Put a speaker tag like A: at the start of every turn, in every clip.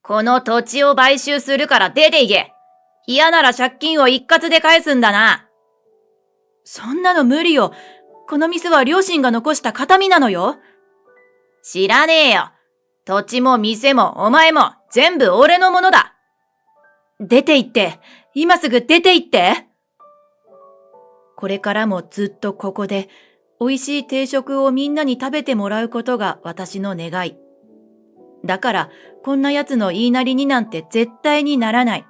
A: この土地を買収するから出て行け。嫌なら借金を一括で返すんだな。
B: そんなの無理よ。この店は両親が残した形見なのよ。
A: 知らねえよ。土地も店もお前も全部俺のものだ。
B: 出て行って。今すぐ出て行って。これからもずっとここで美味しい定食をみんなに食べてもらうことが私の願い。だからこんな奴の言いなりになんて絶対にならない。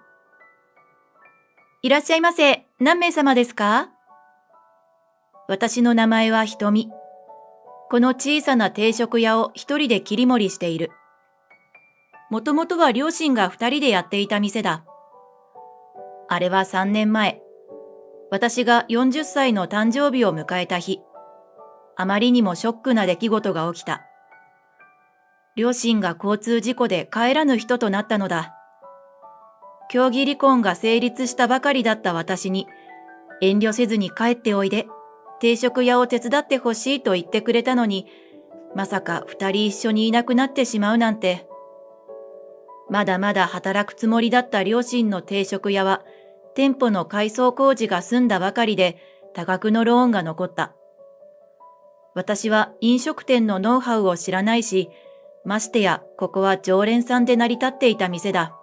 B: いらっしゃいませ。何名様ですか？私の名前はひとみ。この小さな定食屋を一人で切り盛りしている。もともとは両親が二人でやっていた店だ。あれは3年前。私が40歳の誕生日を迎えた日。あまりにもショックな出来事が起きた。両親が交通事故で帰らぬ人となったのだ。協議離婚が成立したばかりだった私に、遠慮せずに帰っておいで、定食屋を手伝ってほしいと言ってくれたのに、まさか2人一緒にいなくなってしまうなんて。まだまだ働くつもりだった両親の定食屋は、店舗の改装工事が済んだばかりで多額のローンが残った。私は飲食店のノウハウを知らないし、ましてやここは常連さんで成り立っていた店だ。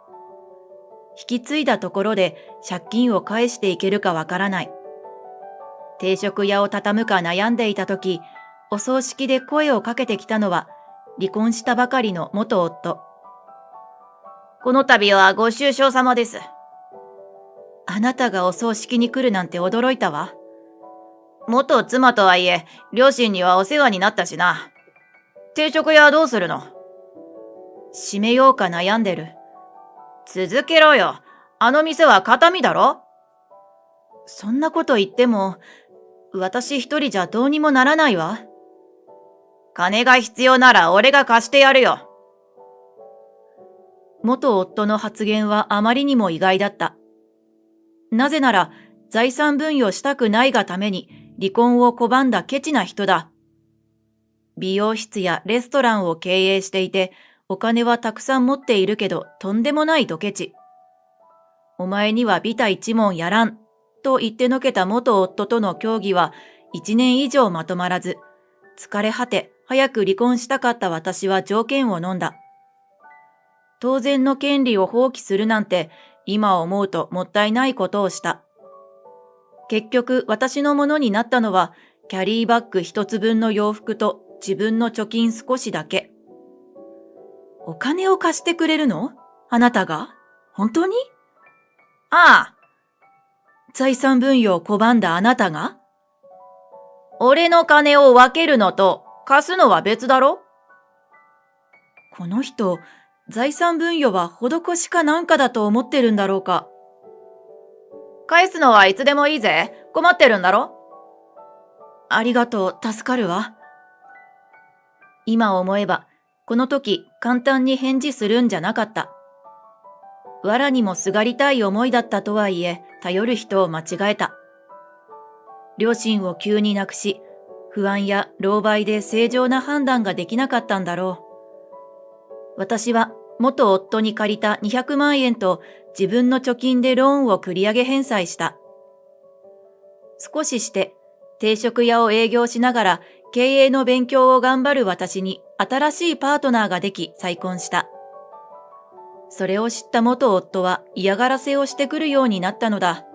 B: 引き継いだところで借金を返していけるかわからない。定食屋を畳むか悩んでいたとき、お葬式で声をかけてきたのは離婚したばかりの元夫。
A: この度はご愁傷様です。
B: あなたがお葬式に来るなんて驚いたわ。
A: 元妻とはいえ、両親にはお世話になったしな。定食屋はどうするの？
B: 閉めようか悩んでる。
A: 続けろよ。あの店は形見だろ？
B: そんなこと言っても、私一人じゃどうにもならないわ。
A: 金が必要なら俺が貸してやるよ。
B: 元夫の発言はあまりにも意外だった。なぜなら、財産分与したくないがために離婚を拒んだケチな人だ。美容室やレストランを経営していて、お金はたくさん持っているけど、とんでもないドケチ。お前にはビタ一文やらん、と言ってのけた元夫との協議は1年以上まとまらず、疲れ果て早く離婚したかった私は条件を飲んだ。当然の権利を放棄するなんて、今思うともったいないことをした。結局私のものになったのは、キャリーバッグ一つ分の洋服と自分の貯金少しだけ。お金を貸してくれるの？あなたが？本当に？
A: ああ。
B: 財産分与を拒んだあなたが？
A: 俺の金を分けるのと貸すのは別だろ？
B: この人、財産分与は施しかなんかだと思ってるんだろうか。
A: 返すのはいつでもいいぜ。困ってるんだろ？
B: ありがとう、助かるわ。今思えば、この時簡単に返事するんじゃなかった。藁にもすがりたい思いだったとはいえ、頼る人を間違えた。両親を急に亡くし、不安や狼狽で正常な判断ができなかったんだろう。私は元夫に借りた200万円と自分の貯金でローンを繰り上げ返済した。少しして定食屋を営業しながら経営の勉強を頑張る私に新しいパートナーができ再婚した。それを知った元夫は嫌がらせをしてくるようになったのだ。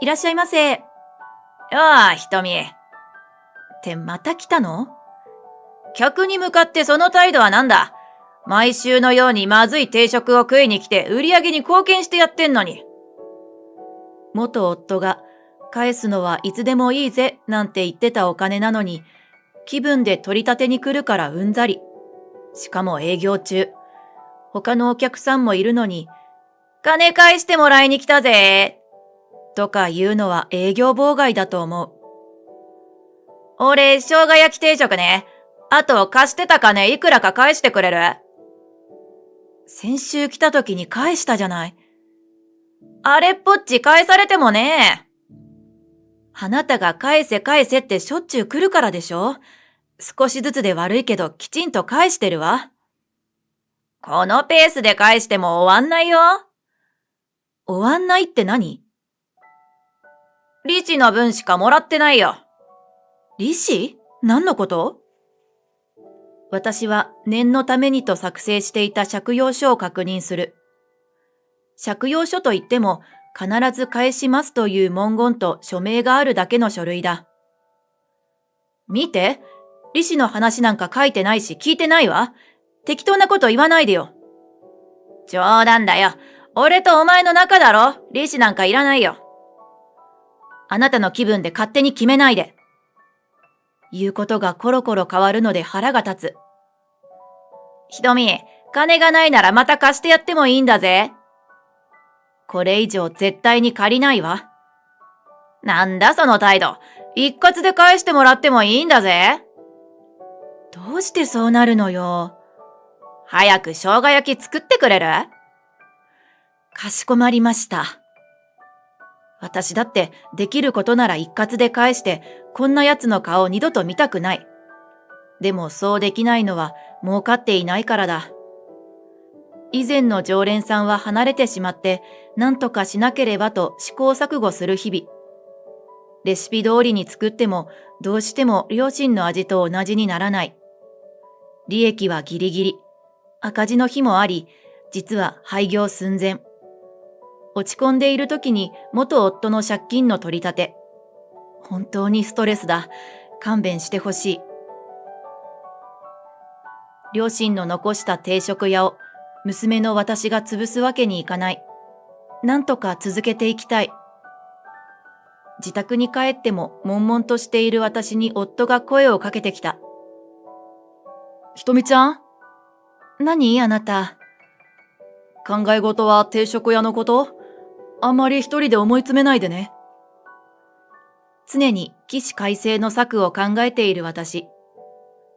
B: いらっしゃいませ。
A: よあ、ひとみ。
B: ってまた来たの？
A: 客に向かってその態度はなんだ？毎週のようにまずい定食を食いに来て売り上げに貢献してやってんのに。
B: 元夫が返すのはいつでもいいぜなんて言ってたお金なのに、気分で取り立てに来るからうんざり。しかも営業中。他のお客さんもいるのに、
A: 金返してもらいに来たぜ
B: とか言うのは営業妨害だと思う。
A: 俺、生姜焼き定食ね。あと貸してた金いくらか返してくれる？
B: 先週来た時に返したじゃない。
A: あれっぽっち返されてもね。
B: あなたが返せ返せってしょっちゅう来るからでしょ？少しずつで悪いけどきちんと返してるわ。
A: このペースで返しても終わんないよ。
B: 終わんないって何？
A: 利子の分しかもらってないよ。
B: 利子？何のこと？私は念のためにと作成していた借用書を確認する。借用書といっても必ず返しますという文言と署名があるだけの書類だ。見て、利子の話なんか書いてないし聞いてないわ。適当なこと言わないでよ。
A: 冗談だよ。俺とお前の仲だろ。利子なんかいらないよ。
B: あなたの気分で勝手に決めないで。言うことがコロコロ変わるので腹が立つ。
A: ひとみ、金がないならまた貸してやってもいいんだぜ。
B: これ以上絶対に借りないわ。
A: なんだその態度。一括で返してもらってもいいんだぜ。
B: どうしてそうなるのよ。
A: 早く生姜焼き作ってくれる？
B: かしこまりました。私だってできることなら一括で返してこんな奴の顔を二度と見たくない。でもそうできないのは儲かっていないからだ。以前の常連さんは離れてしまって何とかしなければと試行錯誤する日々。レシピ通りに作ってもどうしても両親の味と同じにならない。利益はギリギリ。赤字の日もあり、実は廃業寸前。落ち込んでいる時に元夫の借金の取り立て。本当にストレスだ。勘弁してほしい。両親の残した定食屋を娘の私が潰すわけにいかない。なんとか続けていきたい。自宅に帰っても悶々としている私に夫が声をかけてきた。ひとみちゃん？何あなた。考え事は定食屋のこと？あんまり一人で思い詰めないでね。常に起死回生の策を考えている私。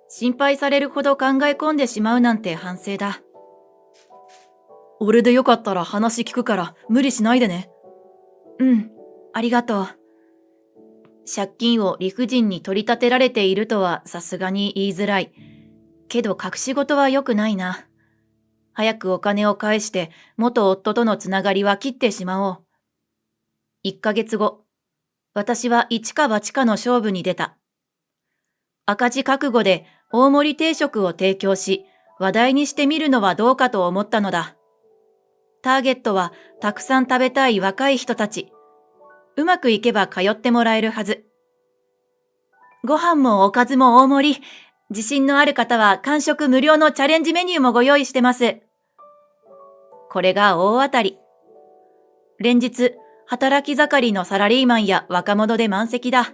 B: 心配されるほど考え込んでしまうなんて反省だ。俺でよかったら話聞くから無理しないでね。うん、ありがとう。借金を理不尽に取り立てられているとはさすがに言いづらい。けど隠し事は良くないな。早くお金を返して元夫とのつながりは切ってしまおう。1ヶ月後、私は一か八かの勝負に出た。赤字覚悟で大盛り定食を提供し、話題にしてみるのはどうかと思ったのだ。ターゲットはたくさん食べたい若い人たち。うまくいけば通ってもらえるはず。ご飯もおかずも大盛り。自信のある方は完食無料のチャレンジメニューもご用意してます。これが大当たり。連日、働き盛りのサラリーマンや若者で満席だ。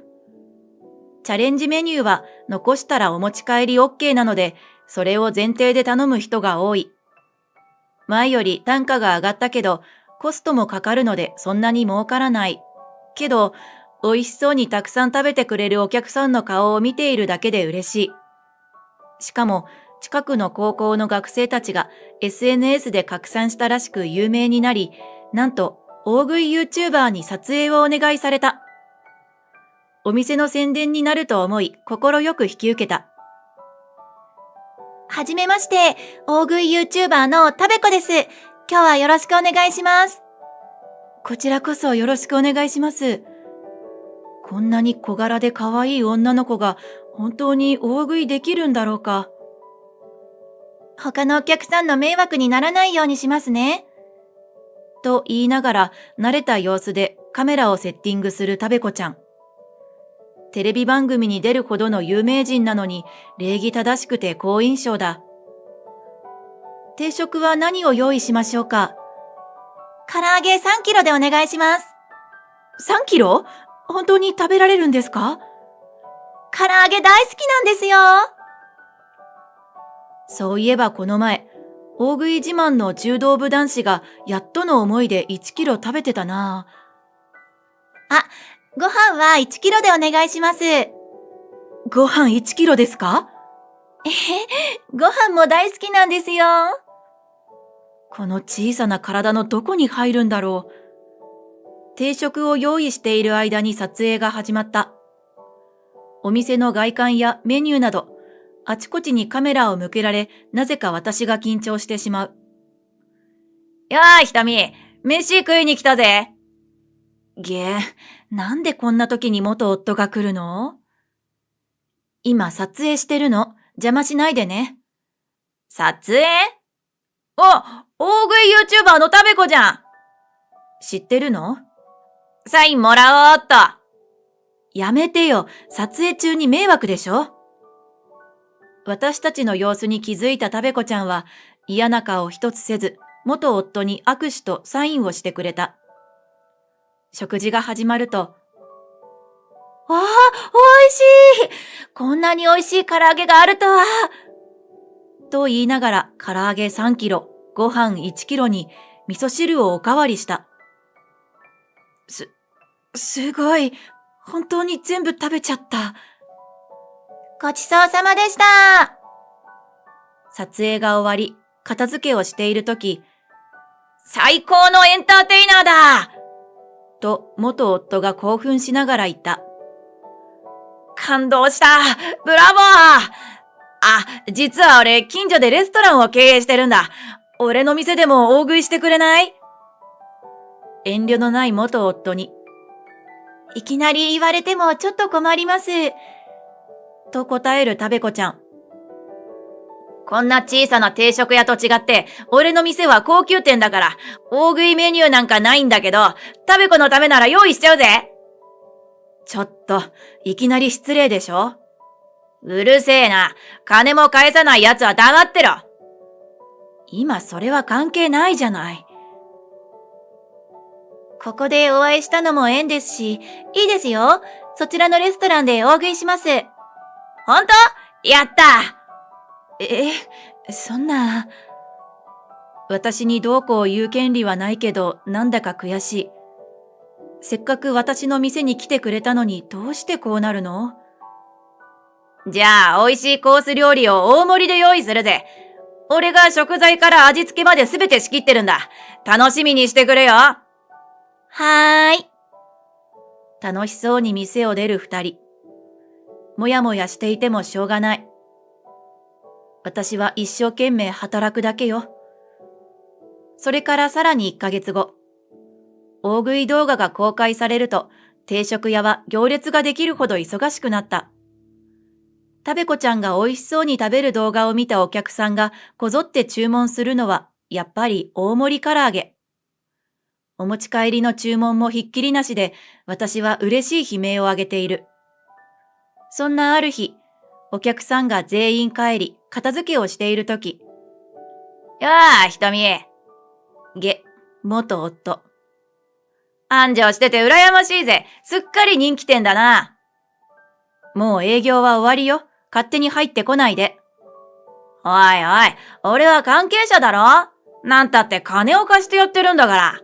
B: チャレンジメニューは残したらお持ち帰り OK なので、それを前提で頼む人が多い。前より単価が上がったけど、コストもかかるのでそんなに儲からない。けど、美味しそうにたくさん食べてくれるお客さんの顔を見ているだけで嬉しい。しかも、近くの高校の学生たちが SNS で拡散したらしく有名になり、なんと大食い YouTuber に撮影をお願いされた。お店の宣伝になると思い、心よく引き受けた。はじめまして、大食い YouTuber のたべこです。今日はよろしくお願いします。こちらこそよろしくお願いします。こんなに小柄で可愛い女の子が本当に大食いできるんだろうか。他のお客さんの迷惑にならないようにしますね。と言いながら慣れた様子でカメラをセッティングするたべこちゃん。テレビ番組に出るほどの有名人なのに礼儀正しくて好印象だ。定食は何を用意しましょうか？唐揚げ3キロでお願いします。3キロ？本当に食べられるんですか？唐揚げ大好きなんですよ。そういえばこの前、大食い自慢の柔道部男子がやっとの思いで1キロ食べてたな。あ、ご飯は1キロでお願いします。ご飯1キロですか？ご飯も大好きなんですよ。この小さな体のどこに入るんだろう。定食を用意している間に撮影が始まった。お店の外観やメニューなど、あちこちにカメラを向けられ、なぜか私が緊張してしまう。
A: やあ、ひとみ、飯食いに来たぜ。
B: なんでこんな時に元夫が来るの？今撮影してるの。邪魔しないでね。
A: 撮影？大食い YouTuber のたべこじゃん。
B: 知ってるの？
A: サインもらおうっと。
B: やめてよ。撮影中に迷惑でしょ？私たちの様子に気づいたたべこちゃんは嫌な顔一つせず、元夫に握手とサインをしてくれた。食事が始まると、美味しい！こんなに美味しい唐揚げがあるとは！と言いながら唐揚げ3キロ、ご飯1キロに味噌汁をおかわりした。すごい。本当に全部食べちゃった。
A: ごちそうさまでした。
B: 撮影が終わり、片付けをしているとき、
A: 最高のエンターテイナーだ
B: と元夫が興奮しながら言った。
A: 感動した。ブラボー。実は俺、近所でレストランを経営してるんだ。俺の店でも大食いしてくれない？
B: 遠慮のない元夫に、いきなり言われてもちょっと困ります。と答えるたべこちゃん。
A: こんな小さな定食屋と違って、俺の店は高級店だから、大食いメニューなんかないんだけど、たべこのためなら用意しちゃうぜ。
B: ちょっと、いきなり失礼でしょ？
A: うるせえな。金も返さない奴は黙ってろ。
B: 今それは関係ないじゃない。ここでお会いしたのも縁ですし、いいですよ。そちらのレストランで大食いします。
A: ほんと？やった！
B: そんな。私にどうこう言う権利はないけど、なんだか悔しい。せっかく私の店に来てくれたのにどうしてこうなるの？
A: じゃあ、美味しいコース料理を大盛りで用意するぜ。俺が食材から味付けまで全て仕切ってるんだ。楽しみにしてくれよ。
B: はーい。楽しそうに店を出る二人。もやもやしていてもしょうがない。私は一生懸命働くだけよ。それからさらに1ヶ月後。大食い動画が公開されると、定食屋は行列ができるほど忙しくなった。たべこちゃんが美味しそうに食べる動画を見たお客さんがこぞって注文するのは、やっぱり大盛り唐揚げ。お持ち帰りの注文もひっきりなしで、私は嬉しい悲鳴を上げている。そんなある日、お客さんが全員帰り、片付けをしているとき。
A: やあ、ひとみ。
B: 元夫。
A: 繁盛してて羨ましいぜ。すっかり人気店だな。
B: もう営業は終わりよ。勝手に入ってこないで。
A: おいおい、俺は関係者だろ？なんたって金を貸してやってるんだから。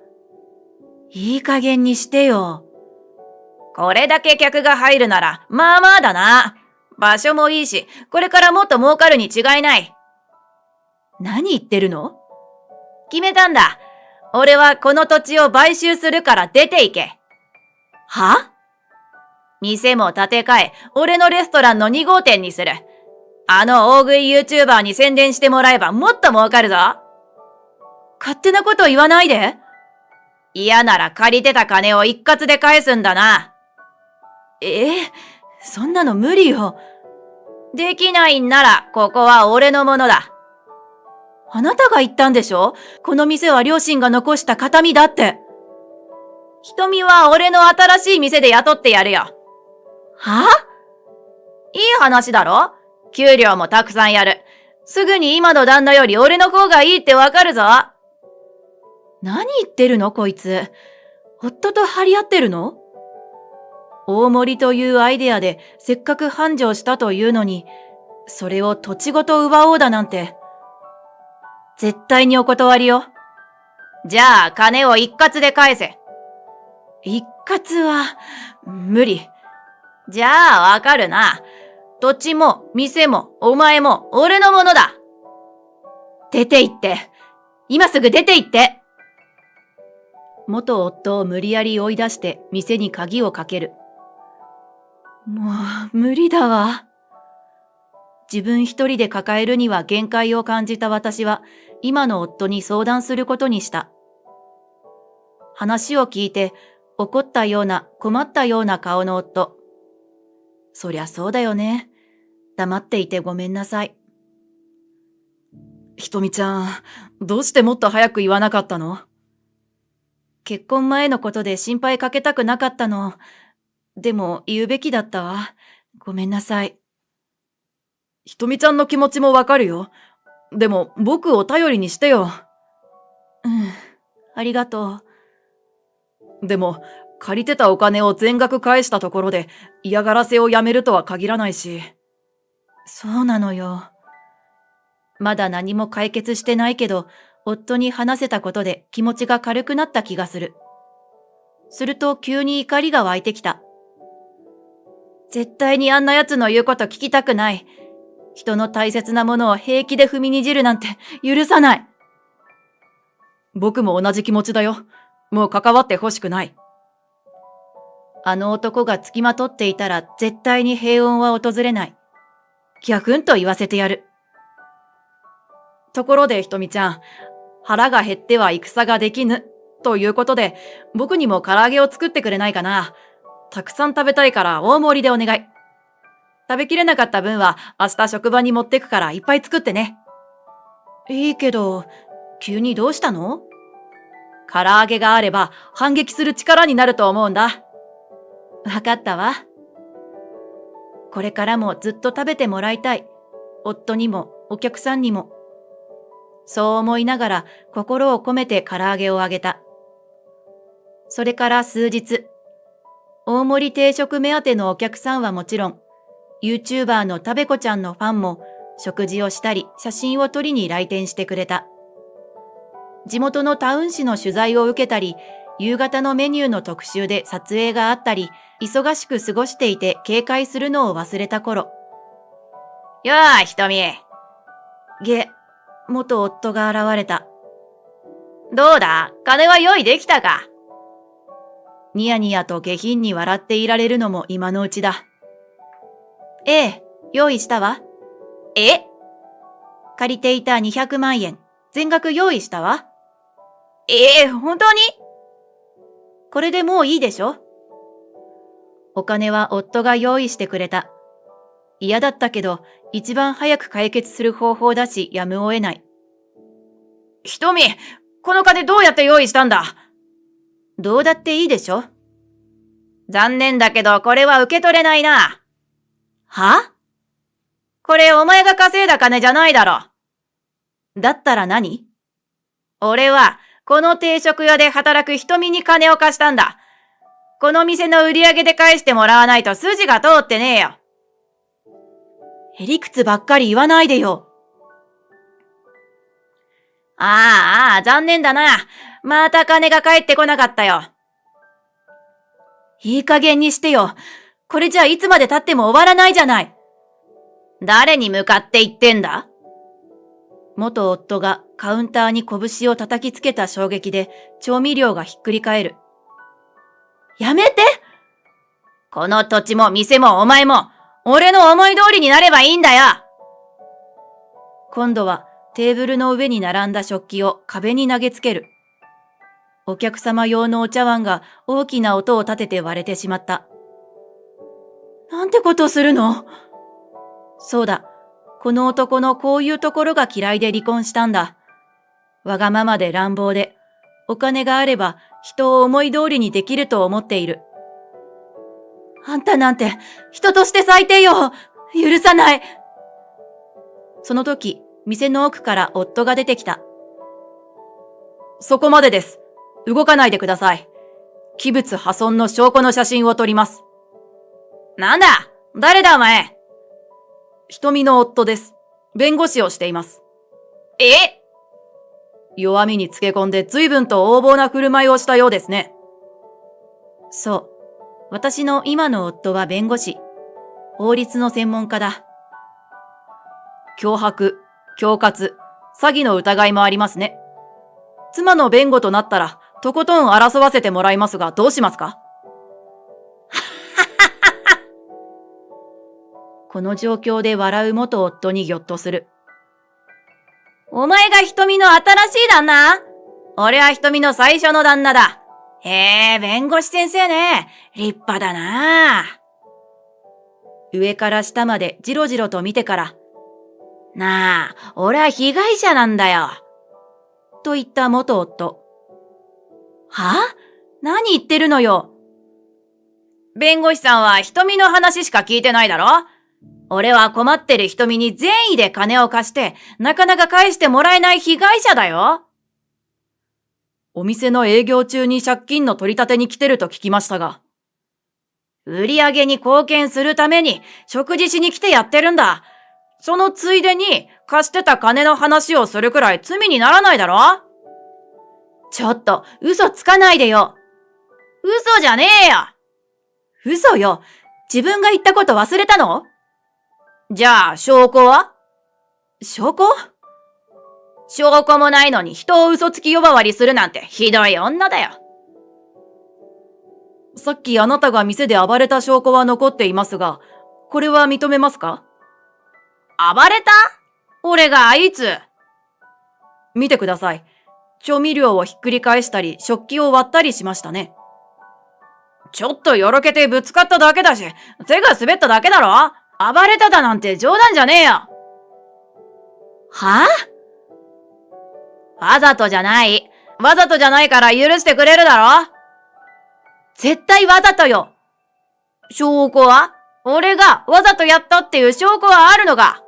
B: いい加減にしてよ。
A: これだけ客が入るなら、まあまあだな。場所もいいし、これからもっと儲かるに違いない。
B: 何言ってるの？
A: 決めたんだ。俺はこの土地を買収するから出て行け。
B: は？
A: 店も建て替え、俺のレストランの2号店にする。あの大食い YouTuber に宣伝してもらえばもっと儲かるぞ。
B: 勝手なこと言わないで。
A: 嫌なら借りてた金を一括で返すんだな。
B: そんなの無理よ。
A: できないんなら、ここは俺のものだ。
B: あなたが言ったんでしょ？この店は両親が残した形見だって。
A: 瞳は俺の新しい店で雇ってやるよ。
B: は？
A: いい話だろ？給料もたくさんやる。すぐに今の旦那より俺の方がいいってわかるぞ。
B: 何言ってるのこいつ。夫と張り合ってるの？大盛りというアイデアでせっかく繁盛したというのに、それを土地ごと奪おうだなんて。絶対にお断りよ。
A: じゃあ金を一括で返せ。
B: 一括は、無理。
A: じゃあわかるな。土地も店もお前も俺のものだ。
B: 出て行って。今すぐ出て行って。元夫を無理やり追い出して店に鍵をかける。もう無理だわ。自分一人で抱えるには限界を感じた私は、今の夫に相談することにした。話を聞いて、怒ったような困ったような顔の夫。そりゃそうだよね。黙っていてごめんなさい。
A: ひとみちゃん、どうしてもっと早く言わなかったの？
B: 結婚前のことで心配かけたくなかったの。でも言うべきだったわ。ごめんなさい。
A: ひとみちゃんの気持ちもわかるよ。でも僕を頼りにしてよ。
B: ありがと
A: う。でも、借りてたお金を全額返したところで嫌がらせをやめるとは限らないし。
B: そうなのよ。まだ何も解決してないけど、夫に話せたことで気持ちが軽くなった気がする。すると急に怒りが湧いてきた。絶対にあんな奴の言うこと聞きたくない。人の大切なものを平気で踏みにじるなんて許さない。
A: 僕も同じ気持ちだよ。もう関わってほしくない。
B: あの男が付きまとっていたら絶対に平穏は訪れない。ギャフンと言わせてやる。
A: ところでひとみちゃん、腹が減っては戦ができぬということで、僕にも唐揚げを作ってくれないかな。たくさん食べたいから大盛りでお願い。食べきれなかった分は明日職場に持ってくからいっぱい作ってね。
B: いいけど、急にどうしたの？
A: 唐揚げがあれば反撃する力になると思うんだ。
B: わかったわ。これからもずっと食べてもらいたい。夫にもお客さんにも。そう思いながら心を込めて唐揚げをあげた。それから数日、大盛り定食目当てのお客さんはもちろん、YouTuber のたべこちゃんのファンも食事をしたり写真を撮りに来店してくれた。地元のタウン誌の取材を受けたり、夕方のメニューの特集で撮影があったり、忙しく過ごしていて警戒するのを忘れた頃。
A: よーい、ひとみ。
B: 元夫が現れた。
A: どうだ？金は用意できたか？
B: ニヤニヤと下品に笑っていられるのも今のうちだ。ええ、用意したわ。借りていた200万円、全額用意したわ。
A: 本当に？
B: これでもういいでしょ？お金は夫が用意してくれた。嫌だったけど、一番早く解決する方法だし、やむを得ない。
A: ひとみ、この金どうやって用意したんだ？
B: どうだっていいでしょ？
A: 残念だけど、これは受け取れないな。
B: は？
A: これお前が稼いだ金じゃないだろ。
B: だったら何？
A: 俺は、この定食屋で働くひとみに金を貸したんだ。この店の売り上げで返してもらわないと筋が通ってねえよ。
B: へりくつばっかり言わないでよ。
A: 残念だな。また金が返ってこなかったよ。
B: いい加減にしてよ。これじゃいつまで経っても終わらないじゃない。
A: 誰に向かって言ってんだ？
B: 元夫がカウンターに拳を叩きつけた衝撃で調味料がひっくり返る。やめて！
A: この土地も店もお前も、俺の思い通りになればいいんだよ。
B: 今度はテーブルの上に並んだ食器を壁に投げつける。お客様用のお茶碗が大きな音を立てて割れてしまった。なんてことをするの？そうだ。この男のこういうところが嫌いで離婚したんだ。わがままで乱暴で、お金があれば人を思い通りにできると思っている。あんたなんて人として最低よ！許さない！その時、店の奥から夫が出てきた。
A: そこまでです。動かないでください。器物破損の証拠の写真を撮ります。なんだ？誰だお前？ひとみの夫です。弁護士をしています。弱みにつけ込んで随分と横暴な振る舞いをしたようですね。
B: そう。私の今の夫は弁護士。法律の専門家だ。
A: 脅迫、恐喝、詐欺の疑いもありますね。妻の弁護となったら、とことん争わせてもらいますが、どうしますか？
B: この状況で笑う元夫にぎょっとする。お前が瞳の新しい旦那？俺は瞳の最初の旦那だ。へえ、弁護士先生ね。立派だな。上から下までじろじろと見てから、なあ、俺は被害者なんだよ。と言った元夫。は？何言ってるのよ。弁護士さんは瞳の話しか聞いてないだろ？俺は困ってる瞳に善意で金を貸して、なかなか返してもらえない被害者だよ。
A: お店の営業中に借金の取り立てに来てると聞きましたが。
B: 売り上げに貢献するために食事しに来てやってるんだ。そのついでに貸してた金の話をするくらい罪にならないだろ？ちょっと嘘つかないでよ。嘘じゃねえよ。嘘よ。自分が言ったこと忘れたの？じゃあ証拠は？証拠？証拠もないのに人を嘘つき呼ばわりするなんてひどい女だよ。
A: さっきあなたが店で暴れた証拠は残っていますが、これは認めますか？
B: 暴れた？俺がいつ？
A: 見てください。調味料をひっくり返したり、食器を割ったりしましたね。
B: ちょっとよろけてぶつかっただけだし、手が滑っただけだろ？暴れただなんて冗談じゃねえよ。はぁ？わざとじゃない。わざとじゃないから許してくれるだろ？絶対わざとよ。証拠は？俺がわざとやったっていう証拠はあるのか？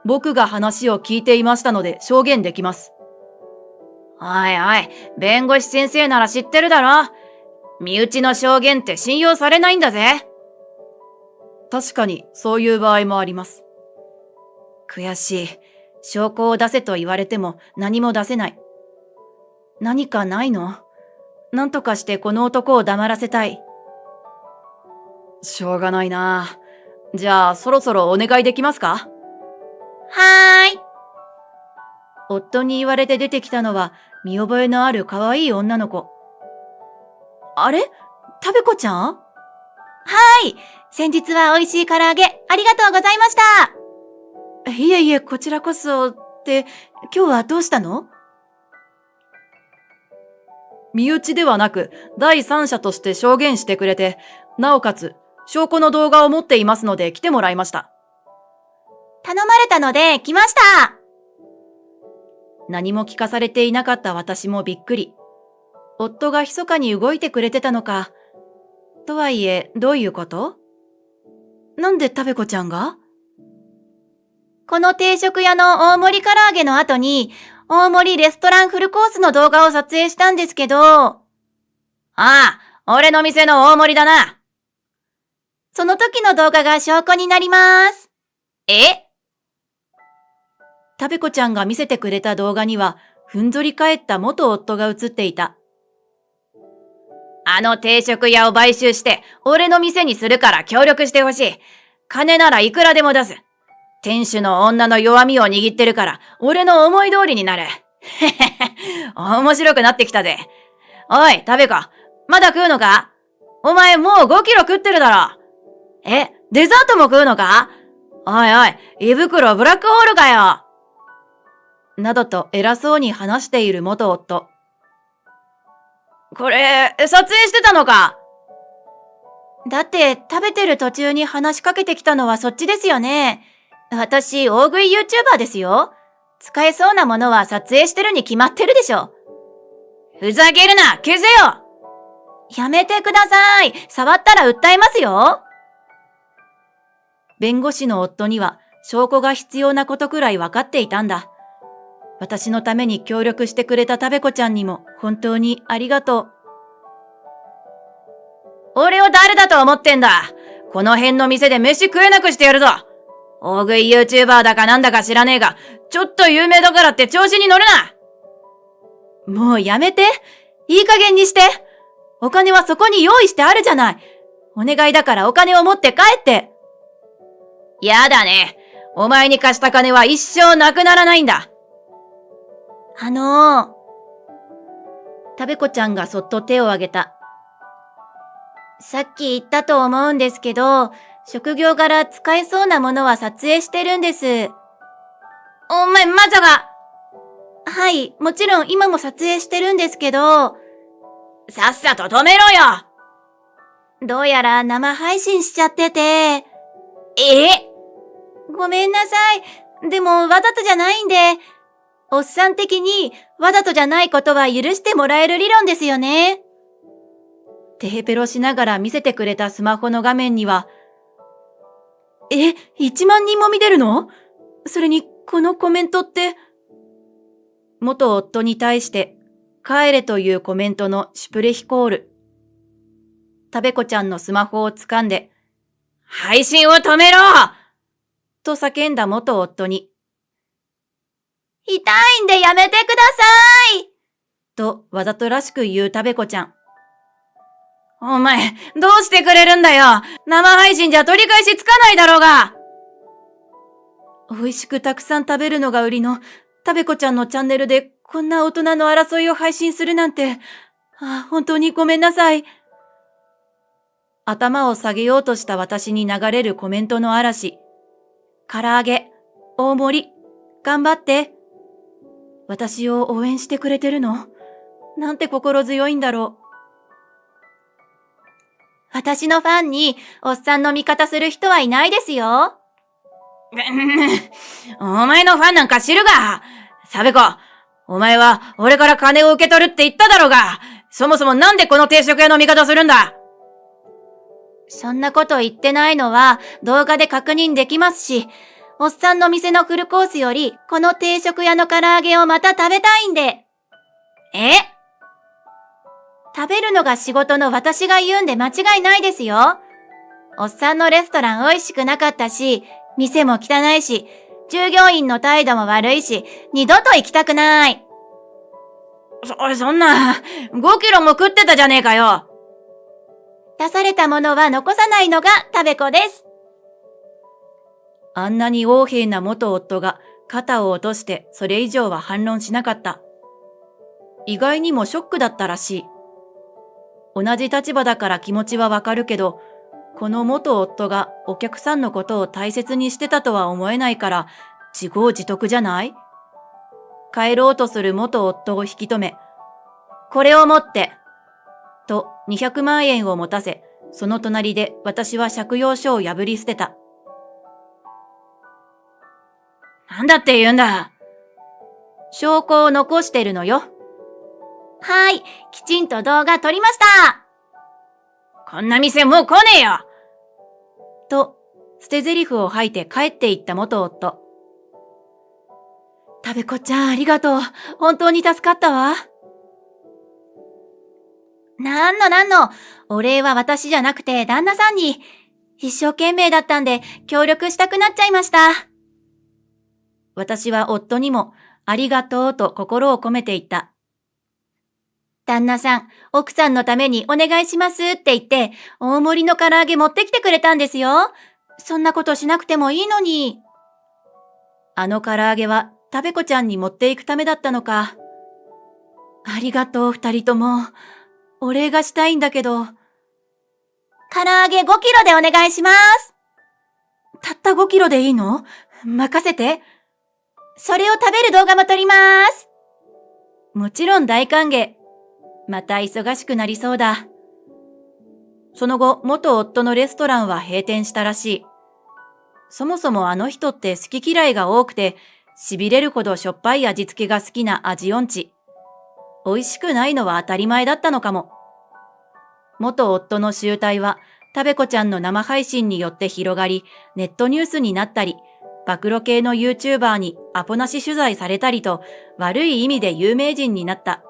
A: 僕が話を聞いていましたので証言できます。
B: おいおい、弁護士先生なら知ってるだろ？身内の証言って信用されないんだぜ。
A: 確かにそういう場合もあります。
B: 悔しい。証拠を出せと言われても何も出せない。何かないの？なんとかしてこの男を黙らせたい。
A: しょうがないな。じゃあそろそろお願いできますか？
B: はーい。夫に言われて出てきたのは見覚えのある可愛い女の子。あれ？タベコちゃん？はい。先日は美味しい唐揚げありがとうございました。
A: いえいえ、こちらこそって、今日はどうしたの？身内ではなく、第三者として証言してくれて、なおかつ、証拠の動画を持っていますので来てもらいました。
B: 頼まれたので来ました。
A: 何も聞かされていなかった私もびっくり。夫が密かに動いてくれてたのか。とはいえ、どういうこと？なんでタベコちゃんが？
B: この定食屋の大盛り唐揚げの後に、大盛りレストランフルコースの動画を撮影したんですけど。ああ、俺の店の大盛りだな。その時の動画が証拠になります。え？
A: タベコちゃんが見せてくれた動画には、ふんぞり返った元夫が映っていた。
B: あの定食屋を買収して、俺の店にするから協力してほしい。金ならいくらでも出す。店主の女の弱みを握ってるから、俺の思い通りになる。へへへ、面白くなってきたぜ。おい、タベコ、まだ食うのか？お前もう5キロ食ってるだろ。デザートも食うのか？おいおい、胃袋ブラックホールかよ。
A: などと偉そうに話している元夫。
B: これ、撮影してたのか？だって食べてる途中に話しかけてきたのはそっちですよね。私、大食い YouTuber ですよ。使えそうなものは撮影してるに決まってるでしょ。ふざけるな！消せよ！やめてください。触ったら訴えますよ。
A: 弁護士の夫には証拠が必要なことくらい分かっていたんだ。私のために協力してくれたタベコちゃんにも本当にありがとう。
B: 俺を誰だと思ってんだ？この辺の店で飯食えなくしてやるぞ。大食い YouTuber だかなんだか知らねえが、ちょっと有名だからって調子に乗る
A: な。もうやめて。いい加減にして。お金はそこに用意してあるじゃない。お願いだからお金を持って帰って。
B: やだね。お前に貸した金は一生なくならないんだ。タベコちゃんがそっと手を挙げた。さっき言ったと思うんですけど、職業柄使えそうなものは撮影してるんです。
A: お前まさか。
B: はい、もちろん今も撮影してるんですけど、
A: さっさと止めろよ。
B: どうやら生配信しちゃってて。ごめんなさい。でもわざとじゃないんで、おっさん的にわざとじゃないことは許してもらえる理論ですよね。
A: テヘペロしながら見せてくれたスマホの画面には、1万人も見てるの？それに、このコメントって、元夫に対して、帰れというコメントのシュプレヒコール。食べ子ちゃんのスマホを掴んで、配信を止めろ！と叫んだ元夫に、
B: 痛いんでやめてください！
A: とわざとらしく言う食べ子ちゃん。お前、どうしてくれるんだよ！生配信じゃ取り返しつかないだろうが！美味しくたくさん食べるのが売りの食べ子ちゃんのチャンネルでこんな大人の争いを配信するなんて、本当にごめんなさい。頭を下げようとした私に流れるコメントの嵐。唐揚げ、大盛り、頑張って。私を応援してくれてるの？なんて心強いんだろう。
B: 私のファンにおっさんの味方する人はいないですよ。
A: お前のファンなんか知るが。サベコ、お前は俺から金を受け取るって言っただろうが、そもそもなんでこの定食屋の味方するんだ？
B: そんなこと言ってないのは動画で確認できますし、おっさんの店のフルコースよりこの定食屋の唐揚げをまた食べたいんで。食べるのが仕事の私が言うんで間違いないですよ。おっさんのレストラン美味しくなかったし、店も汚いし、従業員の態度も悪いし、二度と行きたくない。
A: そんな、5キロも食ってたじゃねえかよ。
B: 出されたものは残さないのが食べ子です。
A: あんなに横柄な元夫が肩を落としてそれ以上は反論しなかった。意外にもショックだったらしい。同じ立場だから気持ちはわかるけど、この元夫がお客さんのことを大切にしてたとは思えないから自業自得じゃない？帰ろうとする元夫を引き止め、これを持って、と200万円を持たせ、その隣で私は借用書を破り捨てた。なんだって言うんだ。証拠を残してるのよ。
B: はい、きちんと動画撮りました。
A: こんな店もう来ねえよ。と、捨て台詞を吐いて帰っていった元夫。食べ子ちゃんありがとう。本当に助かったわ。
B: なんの、お礼は私じゃなくて旦那さんに。一生懸命だったんで協力したくなっちゃいました。
A: 私は夫にもありがとうと心を込めて言った。
B: 旦那さん、奥さんのためにお願いしますって言って、大盛りの唐揚げ持ってきてくれたんですよ。そんなことしなくてもいいのに。
A: あの唐揚げは食べ子ちゃんに持っていくためだったのか。ありがとう二人とも。お礼がしたいんだけど。
B: 唐揚げ5キロでお願いします。
A: たった5キロでいいの？任せて。
B: それを食べる動画も撮ります。
A: もちろん大歓迎。また忙しくなりそうだ。その後、元夫のレストランは閉店したらしい。そもそもあの人って好き嫌いが多くて、痺れるほどしょっぱい味付けが好きな味音痴。美味しくないのは当たり前だったのかも。元夫の醜態は、食べ子ちゃんの生配信によって広がり、ネットニュースになったり、暴露系の YouTuber にアポなし取材されたりと、悪い意味で有名人になった。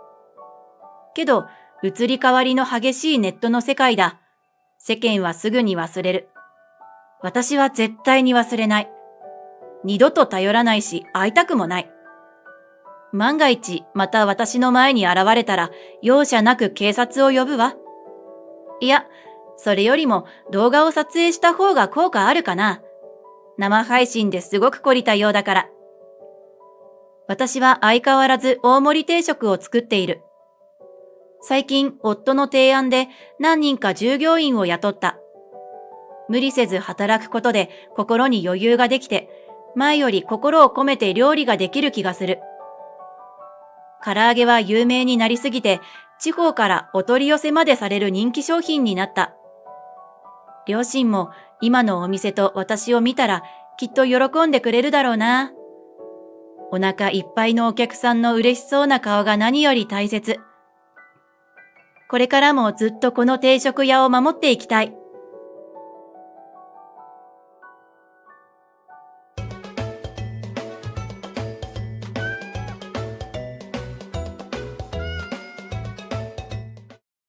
A: けど、移り変わりの激しいネットの世界だ。世間はすぐに忘れる。私は絶対に忘れない。二度と頼らないし、会いたくもない。万が一、また私の前に現れたら、容赦なく警察を呼ぶわ。いや、それよりも動画を撮影した方が効果あるかな。生配信ですごく懲りたようだから。私は相変わらず大盛り定食を作っている。
B: 最近、夫の提案で何人か従業員を雇った。無理せず働くことで心に余裕ができて、前より心を込めて料理ができる気がする。唐揚げは有名になりすぎて、地方からお取り寄せまでされる人気商品になった。両親も今のお店と私を見たらきっと喜んでくれるだろうな。お腹いっぱいのお客さんの嬉しそうな顔が何より大切。これからもずっとこの定食屋を守っていきたい。